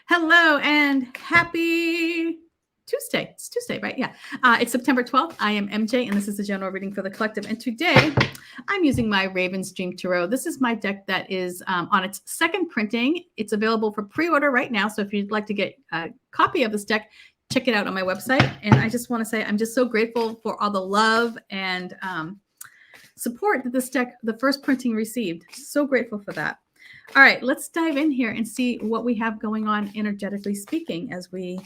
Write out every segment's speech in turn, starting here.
Hello and happy Tuesday. It's Tuesday, right? Yeah. It's September 12th. I am MJ, and this is the general reading for the collective. And today I'm using my Raven's Dream Tarot. This is my deck that is on its second printing. It's available for pre-order right now. So if you'd like to get a copy of this deck, check it out on my website. And I just want to say I'm just so grateful for all the love and support that this deck, the first printing, received. So grateful for that. All right, let's dive in here and see what we have going on energetically speaking as we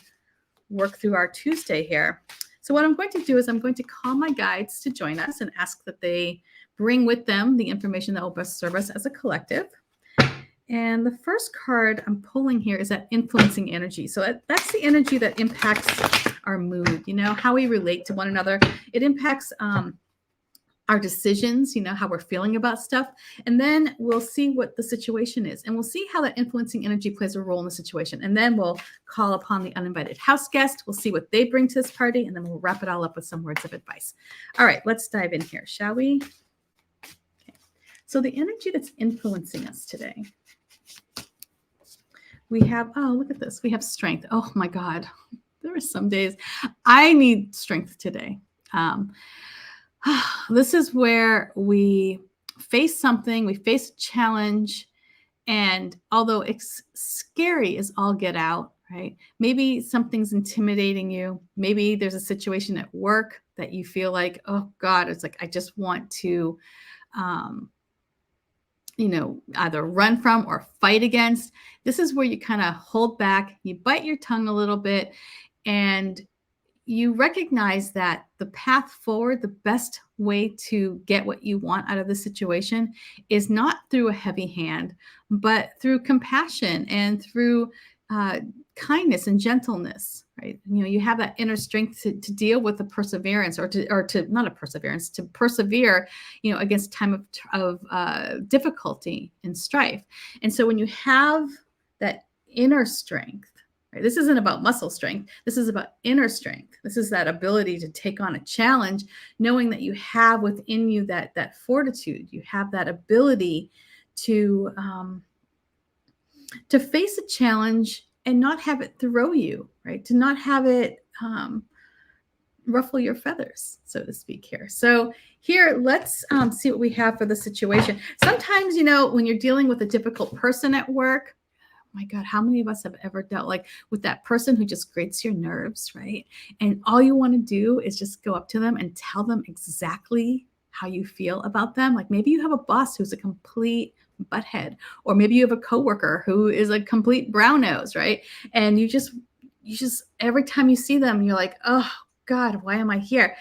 work through our Tuesday here. So what I'm going to do is I'm going to call my guides to join us and ask that they bring with them the information that will best serve us as a collective. And the first card I'm pulling here is that influencing energy. So that's the energy that impacts our mood, how we relate to one another. It impacts our decisions, how we're feeling about stuff. And then we'll see what the situation is. And we'll see how that influencing energy plays a role in the situation. And then we'll call upon the uninvited house guest. We'll see what they bring to this party. And then we'll wrap it all up with some words of advice. All right, let's dive in here, shall we? Okay. So the energy that's influencing us today. We have, look at this. We have strength. Oh my God. There are some days I need strength today. This is where we face something, we face a challenge, and although it's scary as all get out, right? Maybe something's intimidating you. Maybe there's a situation at work that you feel like, oh God, it's like, I just want to, either run from or fight against. This is where you kind of hold back, you bite your tongue a little bit, and you recognize that the path forward, the best way to get what you want out of the situation is not through a heavy hand, but through compassion and through kindness and gentleness, right? You have that inner strength to deal with the perseverance or to not a perseverance, to persevere, against time of difficulty and strife. And so when you have that inner strength, right? This isn't about muscle strength. This is about inner strength. This is that ability to take on a challenge, knowing that you have within you that fortitude. You have that ability to face a challenge and not have it throw you, right? To not have it ruffle your feathers, so to speak here. So here, let's see what we have for the situation. Sometimes, when you're dealing with a difficult person at work, my God, how many of us have ever dealt with that person who just grates your nerves, right? And all you want to do is just go up to them and tell them exactly how you feel about them. Like maybe you have a boss who's a complete butthead, or maybe you have a coworker who is a complete brown nose, right? And you just every time you see them, you're like, oh God, why am I here?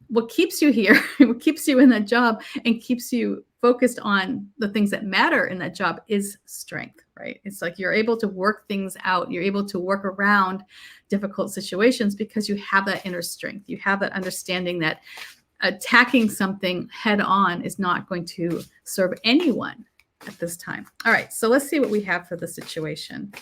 What keeps you here, what keeps you in that job and keeps you focused on the things that matter in that job is strength, right? It's like you're able to work things out. You're able to work around difficult situations because you have that inner strength. You have that understanding that attacking something head on is not going to serve anyone at this time. All right, so let's see what we have for the situation.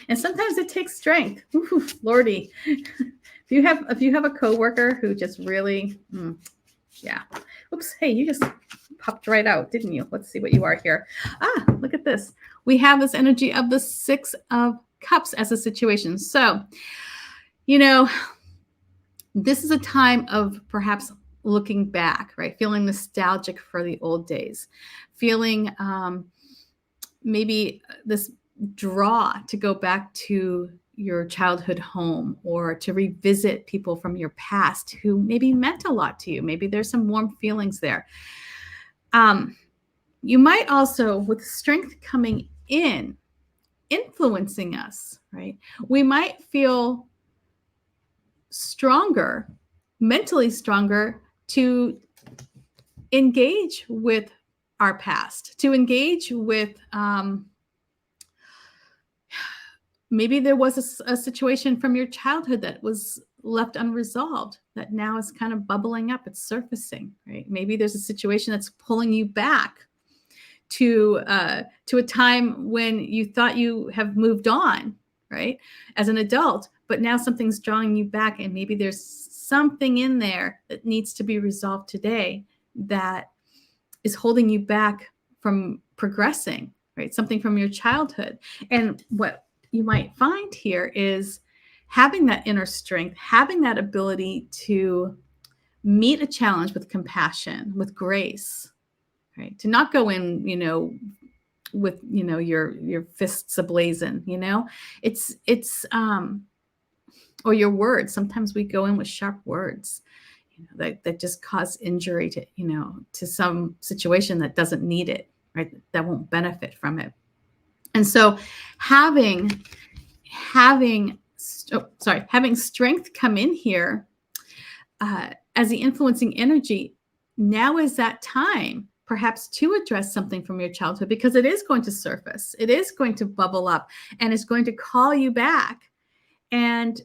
And sometimes it takes strength. Ooh, Lordy. If you have a coworker who just really, yeah. Oops, hey, you just popped right out, didn't you? Let's see what you are here. Look at this. We have this energy of the Six of Cups as a situation. So, this is a time of perhaps looking back, right? Feeling nostalgic for the old days. Feeling maybe this draw to go back to your childhood home or to revisit people from your past who maybe meant a lot to you. Maybe there's some warm feelings there. You might also, with strength coming in, influencing us, right? We might feel stronger, mentally stronger to engage with our past, to engage with maybe there was a situation from your childhood that was left unresolved that now is kind of bubbling up. It's surfacing, right? Maybe there's a situation that's pulling you back to a time when you thought you have moved on, right? As an adult, but now something's drawing you back, and maybe there's something in there that needs to be resolved today that is holding you back from progressing, right? Something from your childhood. And what you might find here is having that inner strength, having that ability to meet a challenge with compassion, with grace, right? To not go in, with, your fists ablazing, or your words. Sometimes we go in with sharp words, that just cause injury to some situation that doesn't need it, right? That won't benefit from it. And so having strength come in here as the influencing energy, now is that time perhaps to address something from your childhood, because it is going to surface, it is going to bubble up, and it's going to call you back. And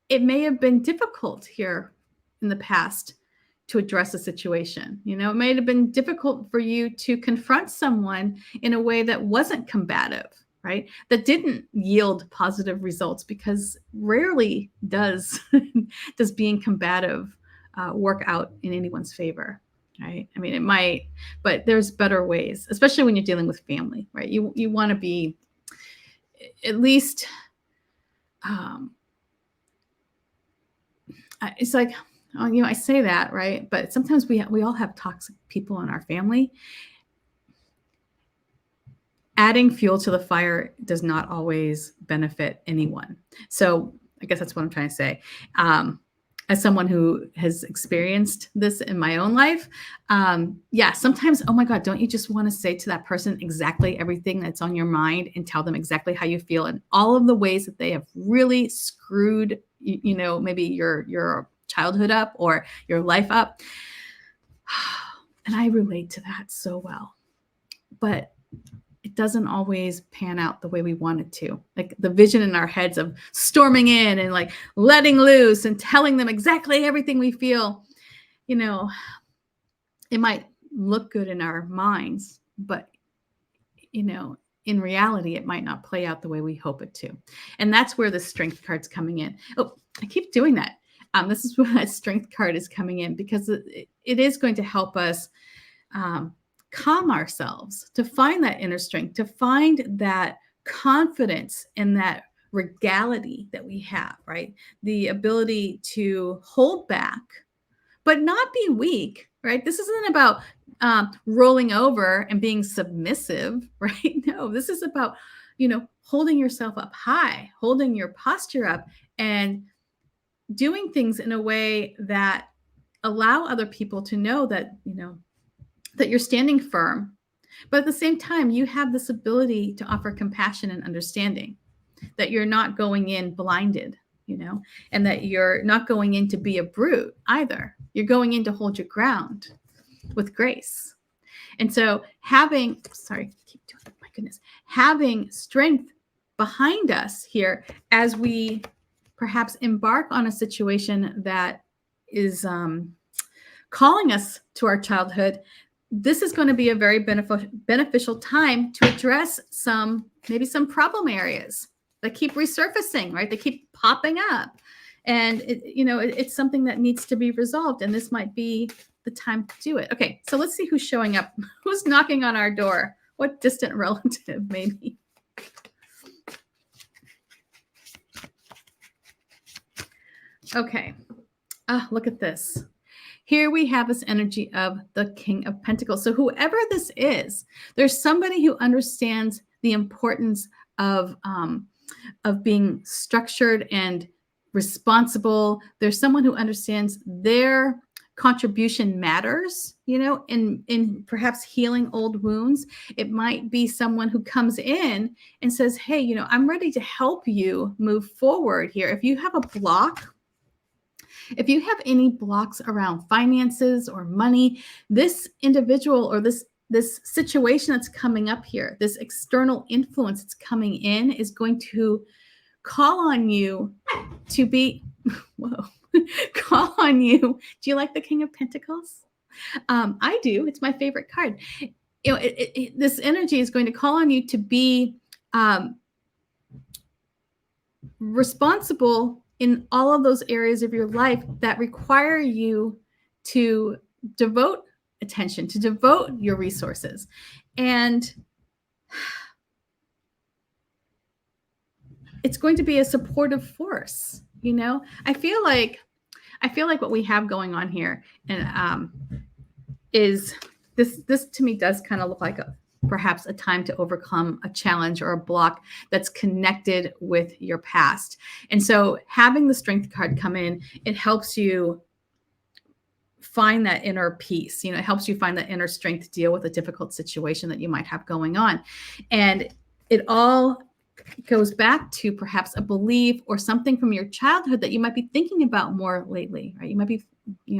it may have been difficult here in the past to address a situation. It may have been difficult for you to confront someone in a way that wasn't combative, right? That didn't yield positive results, because rarely does being combative work out in anyone's favor, right? I mean, it might, but there's better ways, especially when you're dealing with family, right? You want to be at least, it's like, I say that, right? But sometimes we all have toxic people in our family. Adding fuel to the fire does not always benefit anyone. So I guess that's what I'm trying to say. As someone who has experienced this in my own life, sometimes, oh my God, don't you just want to say to that person exactly everything that's on your mind and tell them exactly how you feel and all of the ways that they have really screwed, maybe your childhood up or your life up. And I relate to that so well. But it doesn't always pan out the way we want it to. Like the vision in our heads of storming in and like letting loose and telling them exactly everything we feel, it might look good in our minds, but, in reality, it might not play out the way we hope it to. And that's where the strength card's coming in. Oh, I keep doing that. This is where that strength card is coming in, because it is going to help us calm ourselves, to find that inner strength, to find that confidence in that regality that we have, right? The ability to hold back, but not be weak, right? This isn't about rolling over and being submissive, right? No, this is about, holding yourself up high, holding your posture up, and doing things in a way that allow other people to know that, that you're standing firm, but at the same time, you have this ability to offer compassion and understanding, that you're not going in blinded, and that you're not going in to be a brute either. You're going in to hold your ground with grace. And so having strength behind us here as we perhaps embark on a situation that is calling us to our childhood, this is going to be a very beneficial time to address maybe some problem areas that keep resurfacing, right? They keep popping up. And it's something that needs to be resolved. And this might be the time to do it. Okay, so let's see who's showing up. Who's knocking on our door? What distant relative, maybe? Okay. Look at this. Here we have this energy of the King of Pentacles. So whoever this is, there's somebody who understands the importance of being structured and responsible. There's someone who understands their contribution matters, in perhaps healing old wounds. It might be someone who comes in and says, hey, I'm ready to help you move forward here. If you have a block, if you have any blocks around finances or money, this individual or this situation that's coming up here, this external influence that's coming in, is going to call on you to be, call on you. Do you like the King of Pentacles? I do. It's my favorite card. This energy is going to call on you to be responsible in all of those areas of your life that require you to devote attention, to devote your resources. And it's going to be a supportive force. I feel like what we have going on here, and is this to me does kind of look like perhaps a time to overcome a challenge or a block that's connected with your past. And so having the strength card come in, it helps you find that inner peace. It helps you find that inner strength to deal with a difficult situation that you might have going on. And it all goes back to perhaps a belief or something from your childhood that you might be thinking about more lately, right? You might be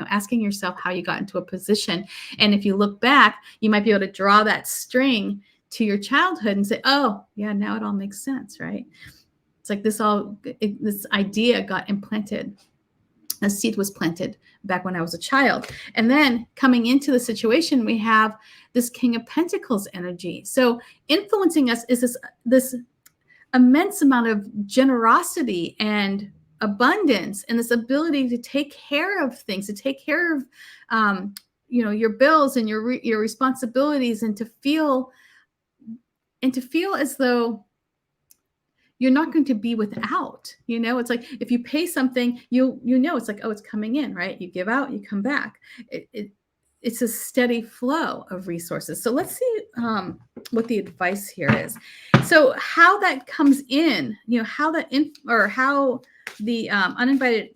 asking yourself how you got into a position. And if you look back, you might be able to draw that string to your childhood and say, oh, yeah, now it all makes sense, right? It's like this idea got implanted. A seed was planted back when I was a child. And then coming into the situation, we have this King of Pentacles energy. So influencing us is this immense amount of generosity and abundance, and this ability to take care of things, to take care of your bills and your responsibilities, and to feel as though you're not going to be without. It's like if you pay something, it's like, oh, it's coming in, right? You give out, you come back. It's a steady flow of resources. So let's see what the advice here is. So how that comes in, how the uninvited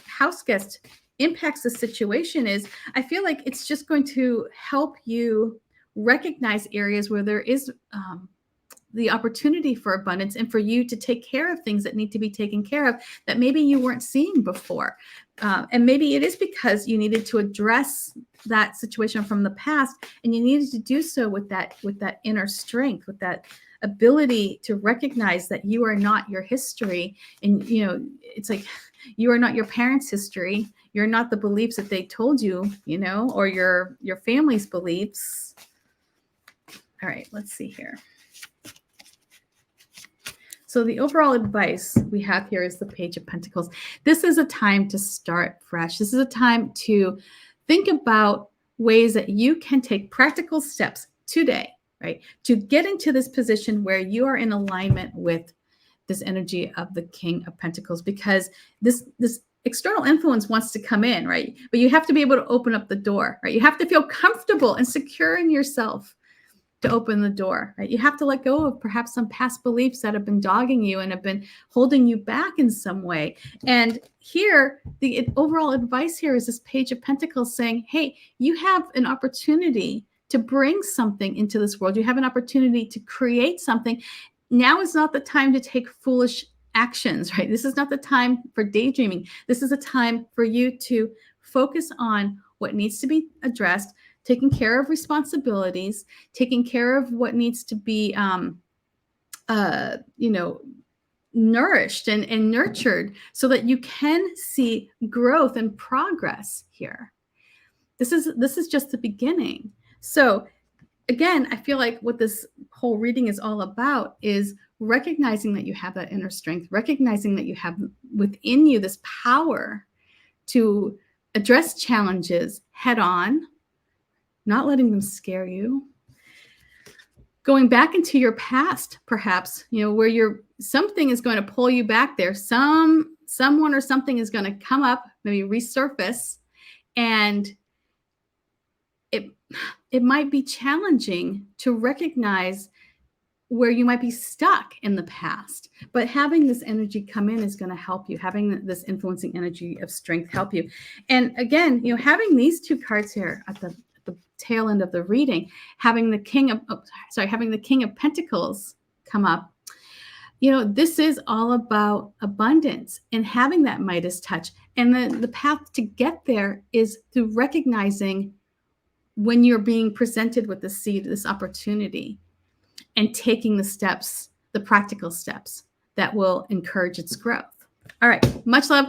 house guest impacts the situation is, I feel like it's just going to help you recognize areas where there is the opportunity for abundance, and for you to take care of things that need to be taken care of that maybe you weren't seeing before. And maybe it is because you needed to address that situation from the past, and you needed to do so with that inner strength, with that ability to recognize that you are not your history. And, it's like you are not your parents' history. You're not the beliefs that they told you, or your family's beliefs. All right, let's see here. So the overall advice we have here is the Page of Pentacles. This is a time to start fresh. This is a time to think about ways that you can take practical steps today, right, to get into this position where you are in alignment with this energy of the King of Pentacles, because this external influence wants to come in, right? But you have to be able to open up the door, right? You have to feel comfortable and secure in yourself to open the door, right? You have to let go of perhaps some past beliefs that have been dogging you and have been holding you back in some way. And here, the overall advice here is this Page of Pentacles saying, hey, you have an opportunity to bring something into this world. You have an opportunity to create something. Now is not the time to take foolish actions, right? This is not the time for daydreaming. This is a time for you to focus on what needs to be addressed, taking care of responsibilities, taking care of what needs to be, nourished and nurtured, so that you can see growth and progress here. This is just the beginning. So again, I feel like what this whole reading is all about is recognizing that you have that inner strength, recognizing that you have within you this power to address challenges head on, not letting them scare you. Going back into your past, perhaps, where something is going to pull you back there. Someone or something is going to come up, maybe resurface, and it might be challenging to recognize where you might be stuck in the past. But having this energy come in is going to help you. Having this influencing energy of strength help you. And again, having these two cards here at the tail end of the reading, having the King of Pentacles come up, this is all about abundance and having that Midas touch. And the path to get there is through recognizing when you're being presented with this opportunity, and taking the practical steps that will encourage its growth. All right, much love.